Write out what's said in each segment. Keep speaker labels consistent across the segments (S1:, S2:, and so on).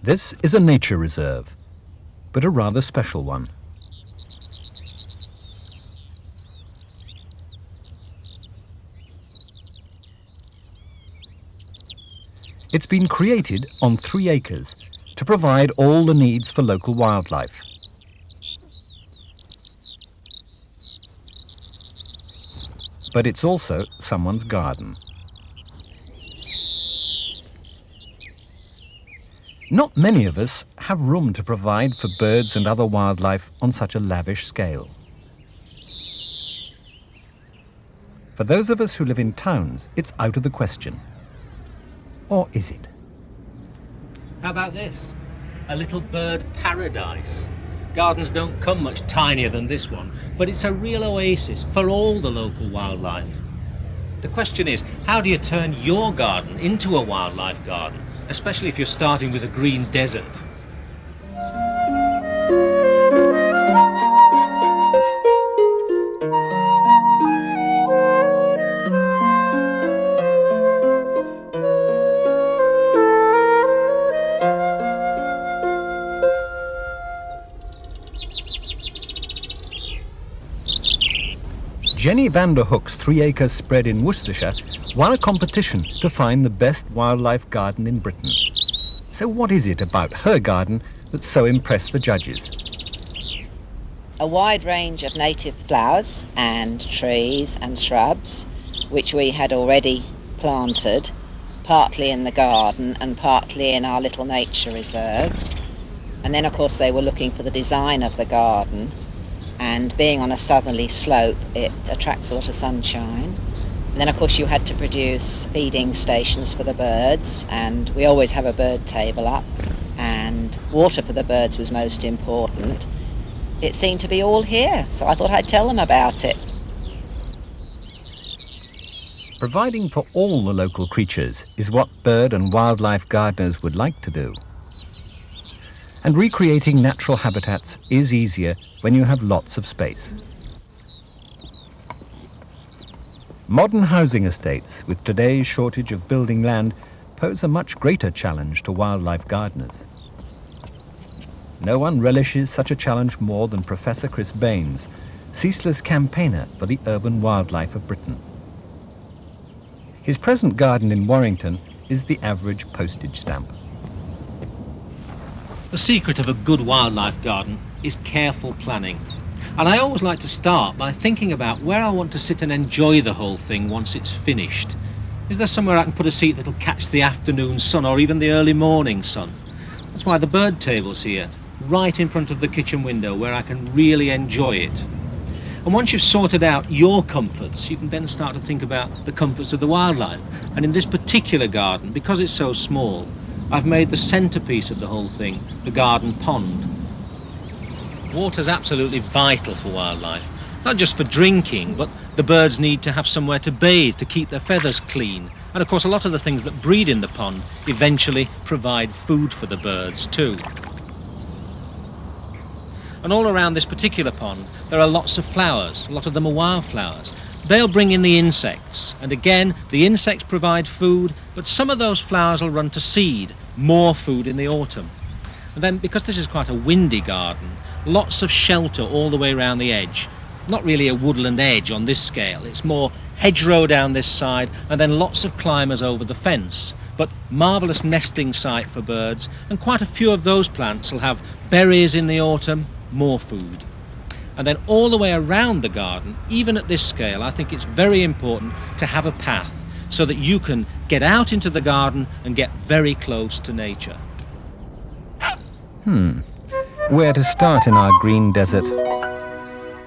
S1: This is a nature reserve, but a rather special one. It's been created on 3 acres to provide all the needs for local wildlife. But it's also someone's garden. Not many of us have room to provide for birds and other wildlife on such a lavish scale. For those of us who live in towns, it's out of the question. Or is it?
S2: How about this? A little bird paradise. Gardens don't come much tinier than this one, but it's a real oasis for all the local wildlife. The question is, how do you turn your garden into a wildlife garden, especially if you're starting with a green desert?
S1: Jenny van der Hoek's 3-acre spread in Worcestershire won a competition to find the best wildlife garden in Britain. So what is it about her garden that so impressed the judges?
S3: A wide range of native flowers and trees and shrubs, which we had already planted, partly in the garden and partly in our little nature reserve. And then, of course, they were looking for the design of the garden. And being on a southerly slope, it attracts a lot of sunshine. And then, of course, you had to produce feeding stations for the birds, and we always have a bird table up, and water for the birds was most important. It seemed to be all here, so I thought I'd tell them about it.
S1: Providing for all the local creatures is what bird and wildlife gardeners would like to do. And recreating natural habitats is easier when you have lots of space. Modern housing estates, with today's shortage of building land, pose a much greater challenge to wildlife gardeners. No one relishes such a challenge more than Professor Chris Baines, ceaseless campaigner for the urban wildlife of Britain. His present garden in Warrington is the average postage stamp.
S2: The secret of a good wildlife garden is careful planning. And I always like to start by thinking about where I want to sit and enjoy the whole thing once it's finished. Is there somewhere I can put a seat that'll catch the afternoon sun or even the early morning sun? That's why the bird table's here, right in front of the kitchen window where I can really enjoy it. And once you've sorted out your comforts, you can then start to think about the comforts of the wildlife. And in this particular garden, because it's so small, I've made the centrepiece of the whole thing the garden pond. Water's absolutely vital for wildlife, not just for drinking, but the birds need to have somewhere to bathe, to keep their feathers clean. And of course, a lot of the things that breed in the pond eventually provide food for the birds too. And all around this particular pond, there are lots of flowers. A lot of them are wildflowers. They'll bring in the insects. And again, the insects provide food, but some of those flowers will run to seed, more food in the autumn. And then, because this is quite a windy garden, lots of shelter all the way around the edge. Not really a woodland edge on this scale. It's more hedgerow down this side, and then lots of climbers over the fence. But marvellous nesting site for birds, and quite a few of those plants will have berries in the autumn, more food. And then all the way around the garden, even at this scale, I think it's very important to have a path so that you can get out into the garden and get very close to nature.
S1: Where to start in our green desert?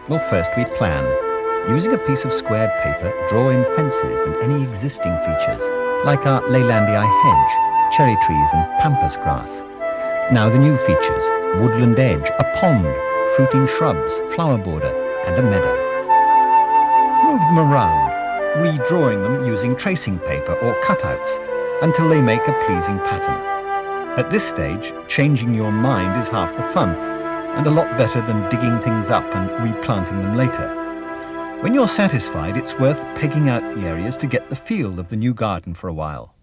S1: Well, first we plan. Using a piece of squared paper, draw in fences and any existing features, like our Leylandii hedge, cherry trees and pampas grass. Now the new features: woodland edge, a pond, fruiting shrubs, flower border, and a meadow. Move them around, redrawing them using tracing paper or cutouts until they make a pleasing pattern. At this stage, changing your mind is half the fun, and a lot better than digging things up and replanting them later. When you're satisfied, it's worth pegging out the areas to get the feel of the new garden for a while.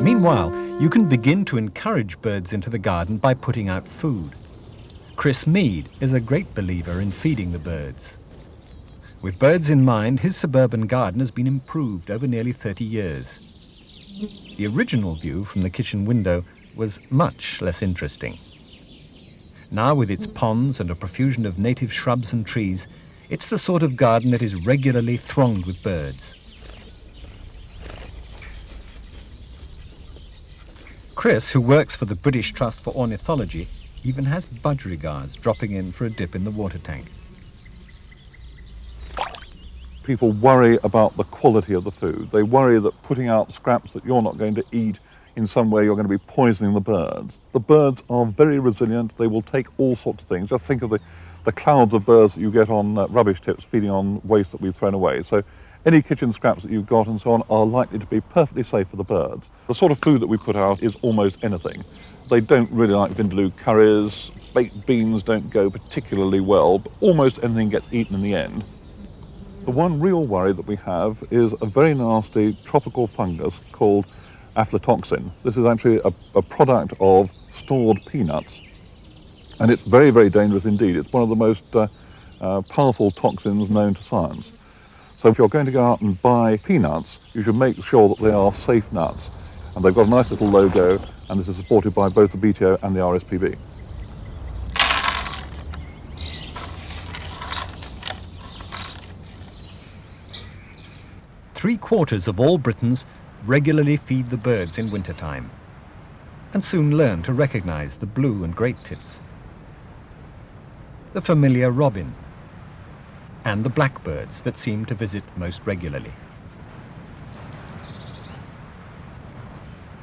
S1: Meanwhile, you can begin to encourage birds into the garden by putting out food. Chris Mead is a great believer in feeding the birds. With birds in mind, his suburban garden has been improved over nearly 30 years. The original view from the kitchen window was much less interesting. Now, with its ponds and a profusion of native shrubs and trees, it's the sort of garden that is regularly thronged with birds. Chris, who works for the British Trust for Ornithology, even has budgerigars dropping in for a dip in the water tank.
S4: People worry about the quality of the food. They worry that putting out scraps that you're not going to eat in some way you're going to be poisoning the birds. The birds are very resilient. They will take all sorts of things. Just think of the clouds of birds that you get on rubbish tips feeding on waste that we've thrown away. So any kitchen scraps that you've got and so on are likely to be perfectly safe for the birds. The sort of food that we put out is almost anything. They don't really like vindaloo curries. Baked beans don't go particularly well, but almost anything gets eaten in the end. The one real worry that we have is a very nasty tropical fungus called aflatoxin. This is actually a product of stored peanuts, and it's very, very dangerous indeed. It's one of the most powerful toxins known to science. So if you're going to go out and buy peanuts, you should make sure that they are safe nuts. And they've got a nice little logo, and this is supported by both the BTO and the RSPB.
S1: Three-quarters of all Britons regularly feed the birds in wintertime and soon learn to recognize the blue and great tits, the familiar robin, and the blackbirds that seem to visit most regularly.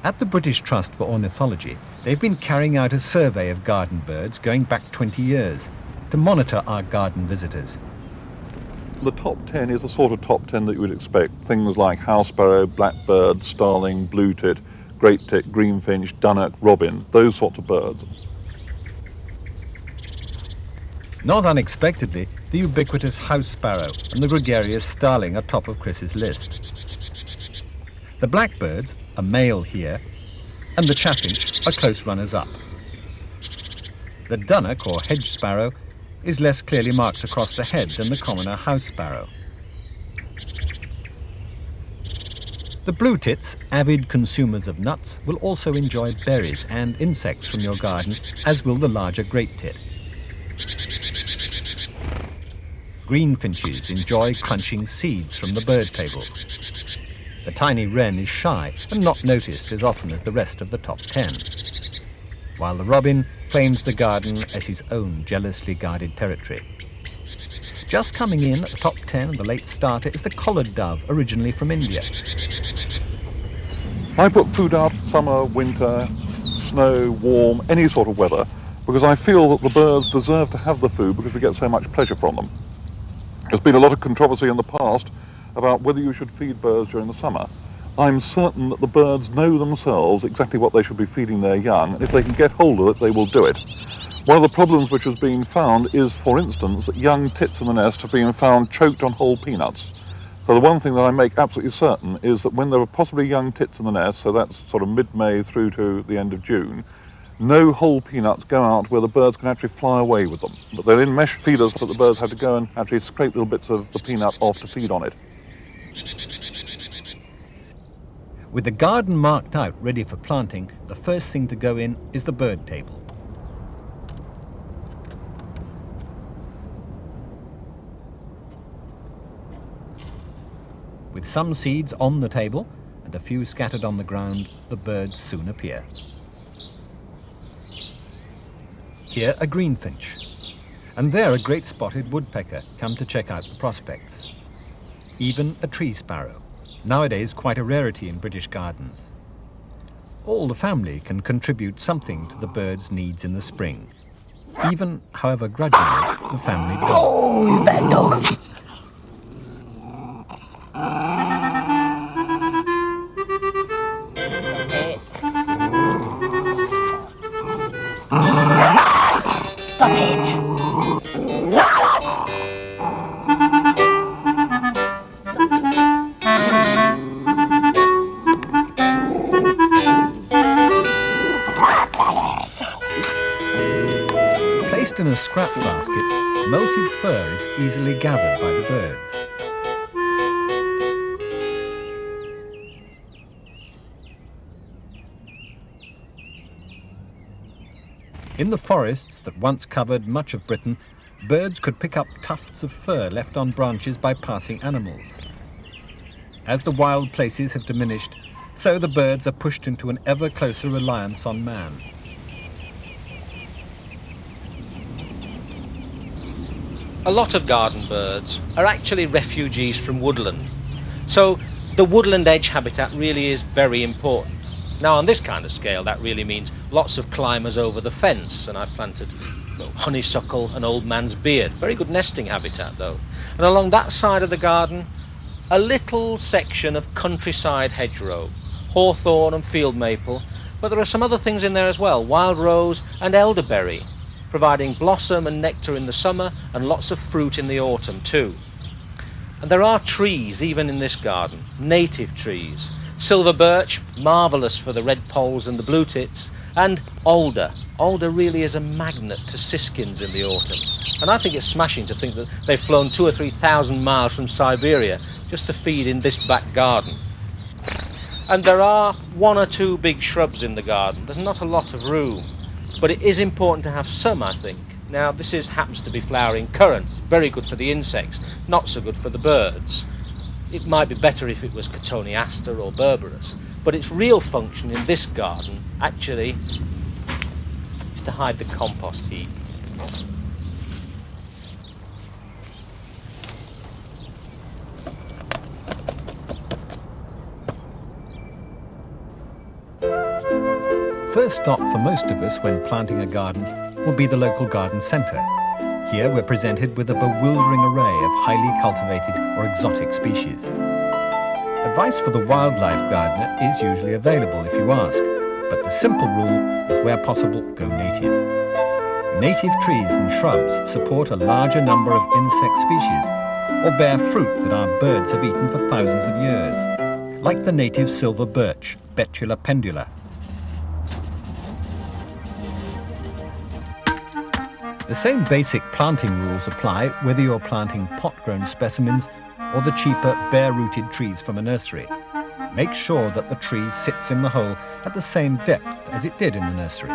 S1: At the British Trust for Ornithology, they've been carrying out a survey of garden birds going back 20 years to monitor our garden visitors.
S4: The top 10 is the sort of top 10 that you would expect. Things like house sparrow, blackbird, starling, blue tit, great tit, greenfinch, dunnock, robin, those sorts of birds.
S1: Not unexpectedly, the ubiquitous house sparrow and the gregarious starling are top of Chris's list. The blackbirds, a male here, and the chaffinch are close runners-up. The dunnock, or hedge sparrow, is less clearly marked across the head than the commoner house sparrow. The blue tits, avid consumers of nuts, will also enjoy berries and insects from your garden, as will the larger great tit. Greenfinches enjoy crunching seeds from the bird table. The tiny wren is shy and not noticed as often as the rest of the top 10, while the robin claims the garden as his own jealously guarded territory. Just coming in at the top 10 and the late starter is the collared dove, originally from India.
S4: I put food out summer, winter, snow, warm, any sort of weather, because I feel that the birds deserve to have the food because we get so much pleasure from them. There's been a lot of controversy in the past about whether you should feed birds during the summer. I'm certain that the birds know themselves exactly what they should be feeding their young, and if they can get hold of it, they will do it. One of the problems which has been found is, for instance, that young tits in the nest have been found choked on whole peanuts. So the one thing that I make absolutely certain is that when there are possibly young tits in the nest, so that's sort of mid-May through to the end of June, no whole peanuts go out where the birds can actually fly away with them. But they're in mesh feeders that the birds have to go and actually scrape little bits of the peanut off to feed on it.
S1: With the garden marked out ready for planting, the first thing to go in is the bird table. With some seeds on the table and a few scattered on the ground, the birds soon appear. Here a greenfinch, and there a great spotted woodpecker come to check out the prospects. Even a tree sparrow, nowadays quite a rarity in British gardens. All the family can contribute something to the birds' needs in the spring, even, however grudgingly, the family dog.
S5: Oh, bad dog. Stop it! Stop it!
S1: a scrap basket, molted fur is easily gathered by the birds. In the forests that once covered much of Britain, birds could pick up tufts of fur left on branches by passing animals. As the wild places have diminished, so the birds are pushed into an ever closer reliance on man.
S2: A lot of garden birds are actually refugees from woodland. So the woodland edge habitat really is very important. Now on this kind of scale that really means lots of climbers over the fence, and I've planted honeysuckle and old man's beard. Very good nesting habitat though. And along that side of the garden, a little section of countryside hedgerow, hawthorn and field maple, but there are some other things in there as well, wild rose and elderberry, providing blossom and nectar in the summer and lots of fruit in the autumn too. And there are trees even in this garden, native trees. Silver birch, marvellous for the red poles and the blue tits, and alder. Alder really is a magnet to siskins in the autumn. And I think it's smashing to think that they've flown 2,000 or 3,000 miles from Siberia just to feed in this back garden. And there are 1 or 2 big shrubs in the garden. There's not a lot of room, but it is important to have some, I think. Now this happens to be flowering currant, very good for the insects, not so good for the birds. It might be better if it was cotoneaster or berberis, but its real function in this garden actually is to hide the compost heap.
S1: First stop for most of us when planting a garden will be the local garden centre. Here we're presented with a bewildering array of highly cultivated or exotic species. Advice for the wildlife gardener is usually available if you ask, but the simple rule is where possible, go native. Native trees and shrubs support a larger number of insect species or bear fruit that our birds have eaten for thousands of years, like the native silver birch, Betula pendula. The same basic planting rules apply whether you're planting pot-grown specimens or the cheaper bare-rooted trees from a nursery. Make sure that the tree sits in the hole at the same depth as it did in the nursery.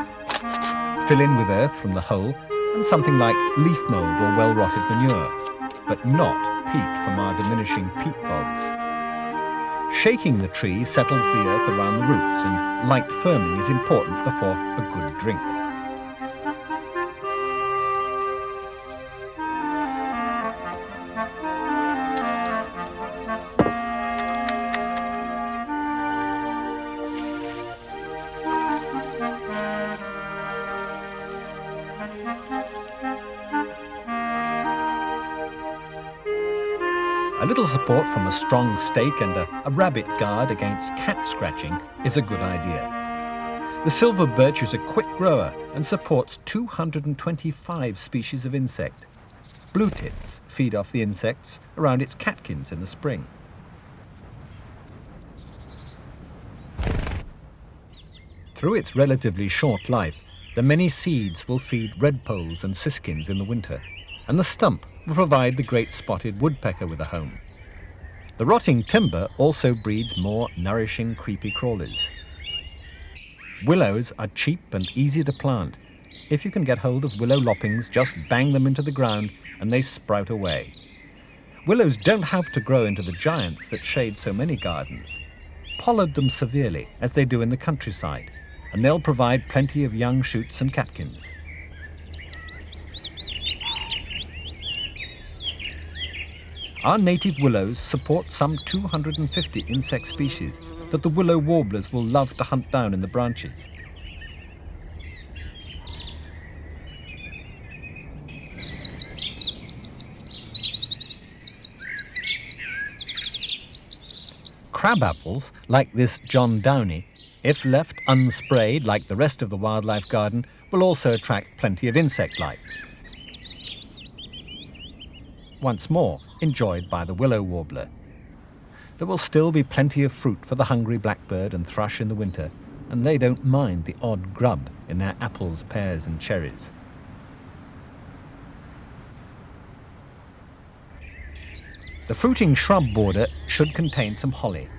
S1: Fill in with earth from the hole and something like leaf mould or well-rotted manure, but not peat from our diminishing peat bogs. Shaking the tree settles the earth around the roots, and light firming is important before a good drink. A little support from a strong stake and a rabbit guard against cat scratching is a good idea. The silver birch is a quick grower and supports 225 species of insect. Blue tits feed off the insects around its catkins in the spring. Through its relatively short life, the many seeds will feed redpoles and siskins in the winter, and the stump will provide the great spotted woodpecker with a home. The rotting timber also breeds more nourishing creepy crawlers. Willows are cheap and easy to plant. If you can get hold of willow loppings, just bang them into the ground and they sprout away. Willows don't have to grow into the giants that shade so many gardens. Pollard them severely, as they do in the countryside, and they'll provide plenty of young shoots and catkins. Our native willows support some 250 insect species that the willow warblers will love to hunt down in the branches. Crab apples, like this John Downey, if left unsprayed like the rest of the wildlife garden, will also attract plenty of insect life. Once more, enjoyed by the willow warbler. There will still be plenty of fruit for the hungry blackbird and thrush in the winter, and they don't mind the odd grub in their apples, pears and cherries. The fruiting shrub border should contain some holly.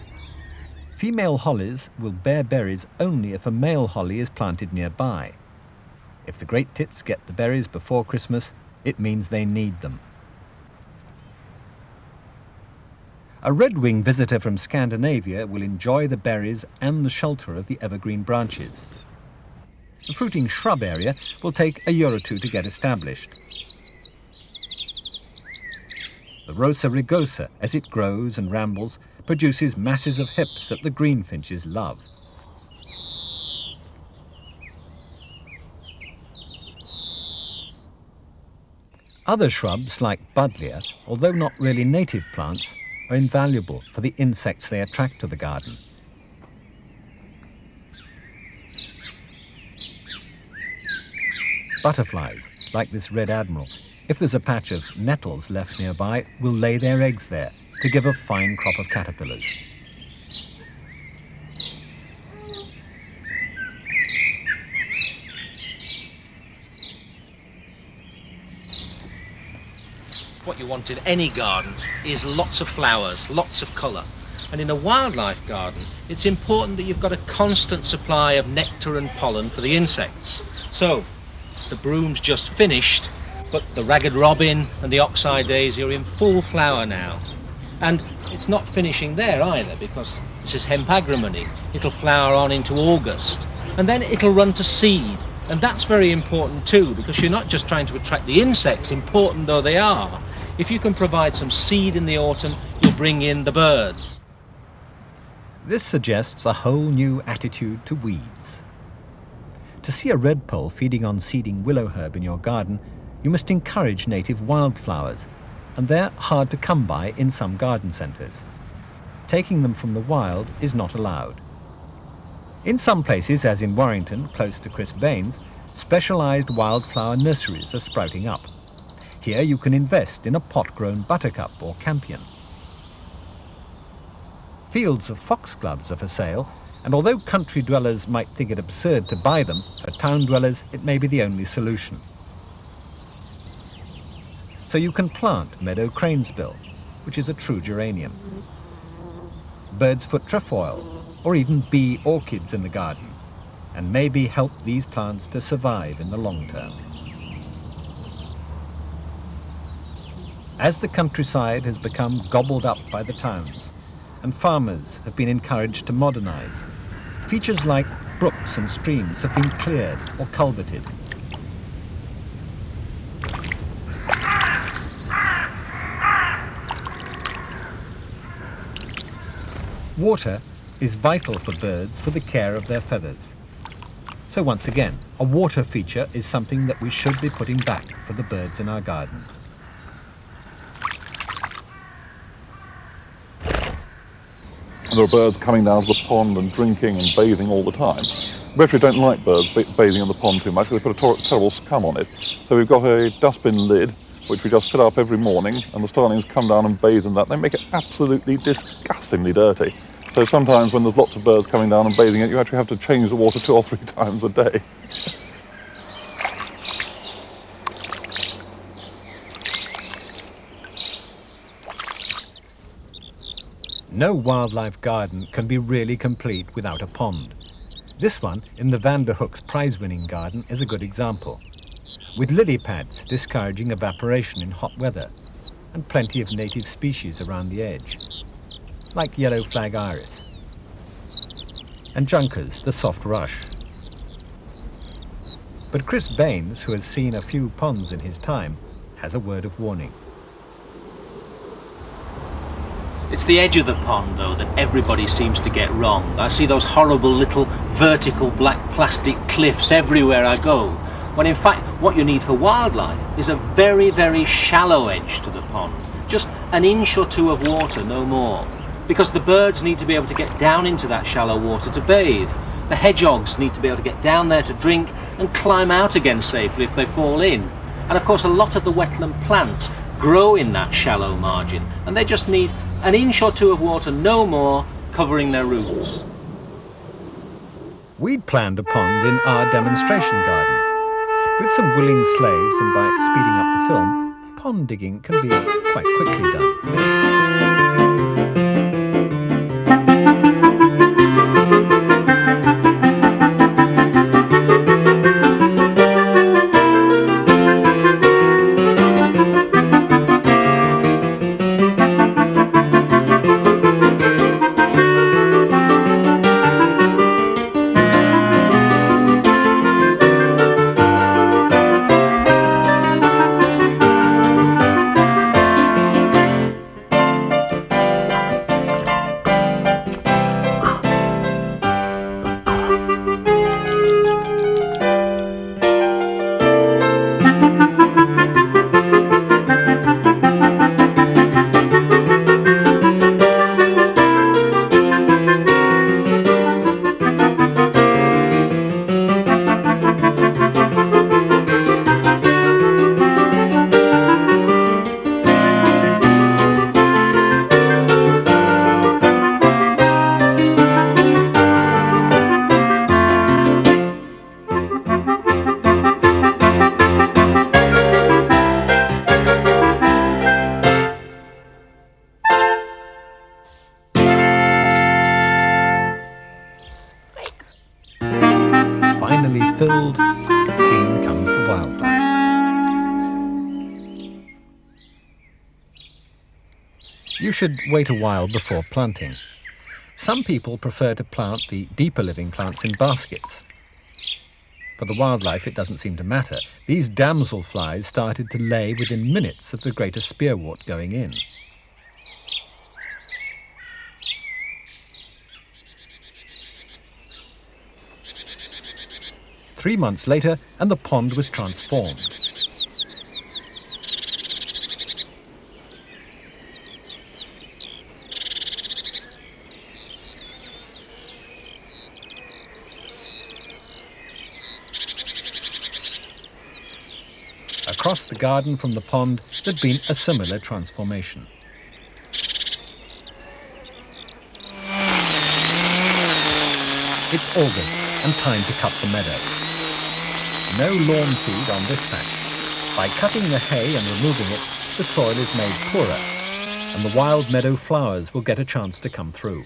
S1: Female hollies will bear berries only if a male holly is planted nearby. If the great tits get the berries before Christmas, it means they need them. A red-winged visitor from Scandinavia will enjoy the berries and the shelter of the evergreen branches. The fruiting shrub area will take a year or two to get established. The Rosa rugosa, as it grows and rambles, produces masses of hips that the greenfinches love. Other shrubs, like buddleia, although not really native plants, are invaluable for the insects they attract to the garden. Butterflies, like this red admiral, if there's a patch of nettles left nearby, will lay their eggs there to give a fine crop of caterpillars.
S2: What you want in any garden is lots of flowers, lots of colour. And in a wildlife garden, it's important that you've got a constant supply of nectar and pollen for the insects. So, the broom's just finished, but the ragged robin and the oxeye daisy are in full flower now. And it's not finishing there either, because this is hemp agrimony. It'll flower on into August, and then it'll run to seed. And that's very important too, because you're not just trying to attract the insects, important though they are. If you can provide some seed in the autumn, you'll bring in the birds.
S1: This suggests a whole new attitude to weeds. To see a redpoll feeding on seeding willow herb in your garden, you must encourage native wildflowers, and they're hard to come by in some garden centres. Taking them from the wild is not allowed. In some places, as in Warrington, close to Chris Baines, specialised wildflower nurseries are sprouting up. Here you can invest in a pot-grown buttercup or campion. Fields of foxgloves are for sale, and although country dwellers might think it absurd to buy them, for town dwellers it may be the only solution. So you can plant meadow cranesbill, which is a true geranium, bird's foot trefoil, or even bee orchids in the garden, and maybe help these plants to survive in the long term. As the countryside has become gobbled up by the towns, and farmers have been encouraged to modernise, features like brooks and streams have been cleared or culverted. Water is vital for birds for the care of their feathers. So once again, a water feature is something that we should be putting back for the birds in our gardens.
S4: There are birds coming down to the pond and drinking and bathing all the time. We actually don't like birds bathing in the pond too much because they put a terrible scum on it. So we've got a dustbin lid which we just fill up every morning, and the starlings come down and bathe in that. They make it absolutely disgustingly dirty. So sometimes when there's lots of birds coming down and bathing in it, you actually have to change the water 2 or 3 times a day.
S1: No wildlife garden can be really complete without a pond. This one in the Vanderhoek's prize-winning garden is a good example, with lily pads discouraging evaporation in hot weather, and plenty of native species around the edge, like yellow flag iris, and junkers, the soft rush. But Chris Baines, who has seen a few ponds in his time, has a word of warning.
S2: It's the edge of the pond, though, that everybody seems to get wrong. I see those horrible little vertical black plastic cliffs everywhere I go, when in fact what you need for wildlife is a very, very shallow edge to the pond. Just an inch or 2 of water, no more. Because the birds need to be able to get down into that shallow water to bathe. The hedgehogs need to be able to get down there to drink and climb out again safely if they fall in. And of course a lot of the wetland plants grow in that shallow margin, and they just need an inch or 2 of water, no more, covering their roots.
S1: We'd planned a pond in our demonstration garden. With some willing slaves and by speeding up the film, pond digging can be quite quickly done. fully filled, in comes the wildlife. You should wait a while before planting. Some people prefer to plant the deeper living plants in baskets. For the wildlife, it doesn't seem to matter. These damselflies started to lay within minutes of the greater spearwort going in. Three months later, and the pond was transformed. Across the garden from the pond, there'd been a similar transformation. It's August and time to cut the meadow. No lawn feed on this patch. By cutting the hay and removing it, the soil is made poorer, and the wild meadow flowers will get a chance to come through.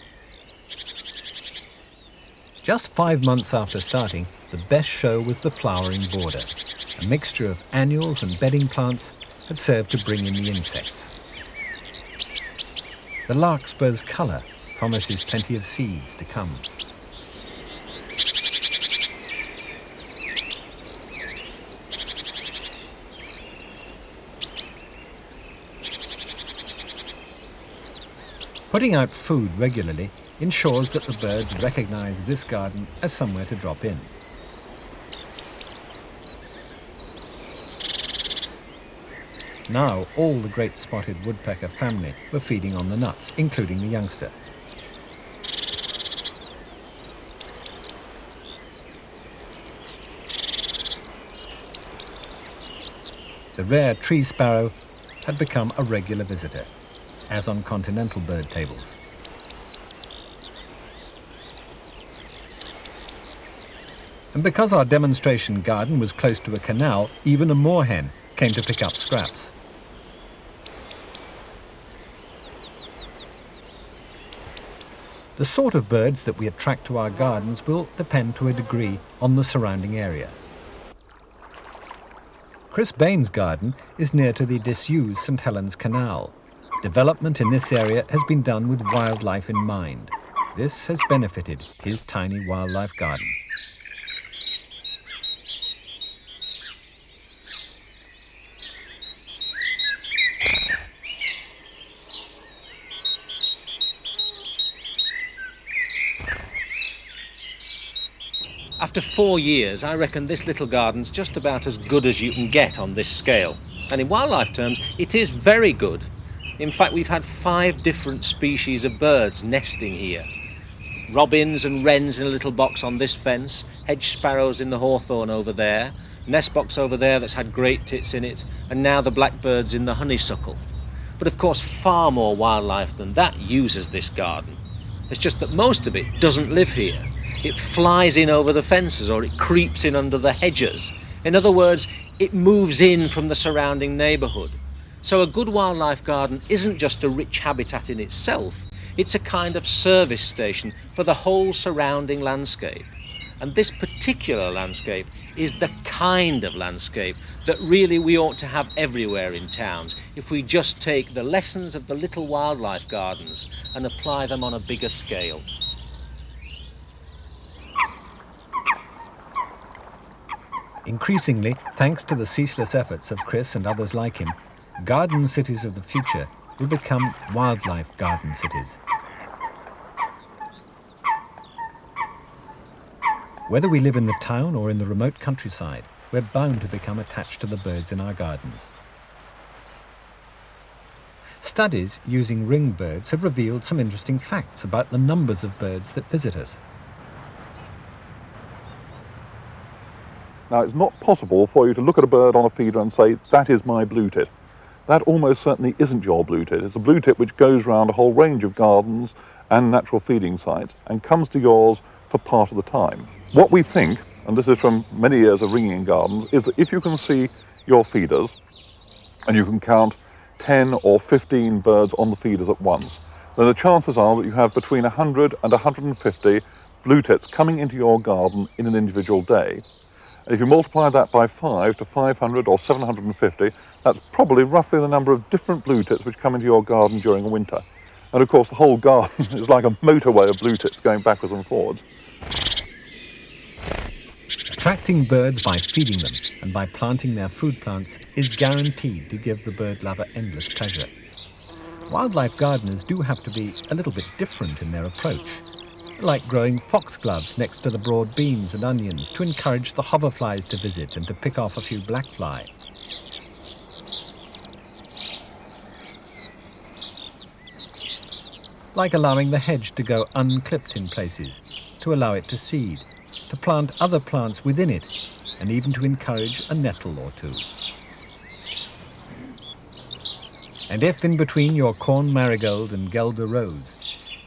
S1: Just 5 months after starting, the best show was the flowering border. A mixture of annuals and bedding plants had served to bring in the insects. The larkspur's colour promises plenty of seeds to come. Putting out food regularly ensures that the birds recognise this garden as somewhere to drop in. Now all the great spotted woodpecker family were feeding on the nuts, including the youngster. The rare tree sparrow had become a regular visitor, as on continental bird tables. And because our demonstration garden was close to a canal, even a moorhen came to pick up scraps. The sort of birds that we attract to our gardens will depend to a degree on the surrounding area. Chris Bain's garden is near to the disused St Helens Canal. Development in this area has been done with wildlife in mind. This has benefited his tiny wildlife garden.
S2: After 4 years, I reckon this little garden's just about as good as you can get on this scale. And in wildlife terms, it is very good. In fact, we've had 5 different species of birds nesting here. Robins and wrens in a little box on this fence, hedge sparrows in the hawthorn over there, nest box over there that's had great tits in it, and now the blackbirds in the honeysuckle. But of course, far more wildlife than that uses this garden. It's just that most of it doesn't live here. It flies in over the fences, or it creeps in under the hedges. In other words, it moves in from the surrounding neighbourhood. So a good wildlife garden isn't just a rich habitat in itself, it's a kind of service station for the whole surrounding landscape. And this particular landscape is the kind of landscape that really we ought to have everywhere in towns if we just take the lessons of the little wildlife gardens and apply them on a bigger scale.
S1: Increasingly, thanks to the ceaseless efforts of Chris and others like him, garden cities of the future will become wildlife garden cities. Whether we live in the town or in the remote countryside, we're bound to become attached to the birds in our gardens. Studies using ring birds have revealed some interesting facts about the numbers of birds that visit us.
S4: Now, it's not possible for you to look at a bird on a feeder and say, that is my blue tit. That almost certainly isn't your blue tit. It's a blue tit which goes around a whole range of gardens and natural feeding sites and comes to yours for part of the time. What we think, and this is from many years of ringing in gardens, is that if you can see your feeders and you can count 10 or 15 birds on the feeders at once, then the chances are that you have between 100 and 150 blue tits coming into your garden in an individual day. And if you multiply that by 5 to 500 or 750, that's probably roughly the number of different blue tits which come into your garden during a winter. And of course the whole garden is like a motorway of blue tits going backwards and forwards.
S1: Attracting birds by feeding them and by planting their food plants is guaranteed to give the bird lover endless pleasure. Wildlife gardeners do have to be a little bit different in their approach, like growing foxgloves next to the broad beans and onions to encourage the hoverflies to visit and to pick off a few blackfly. Like allowing the hedge to go unclipped in places, to allow it to seed, to plant other plants within it, and even to encourage a nettle or two. And if in between your corn marigold and guelder rose,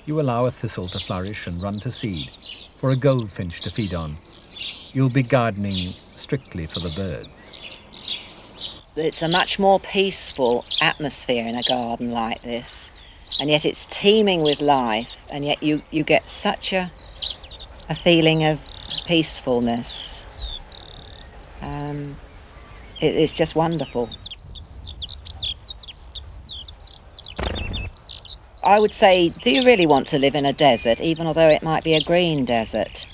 S1: you allow a thistle to flourish and run to seed, for a goldfinch to feed on, you'll be gardening strictly for the birds.
S3: It's a much more peaceful atmosphere in a garden like this, and yet it's teeming with life, and yet you get such a feeling of peacefulness. It's just wonderful. I would say, do you really want to live in a desert, even although it might be a green desert?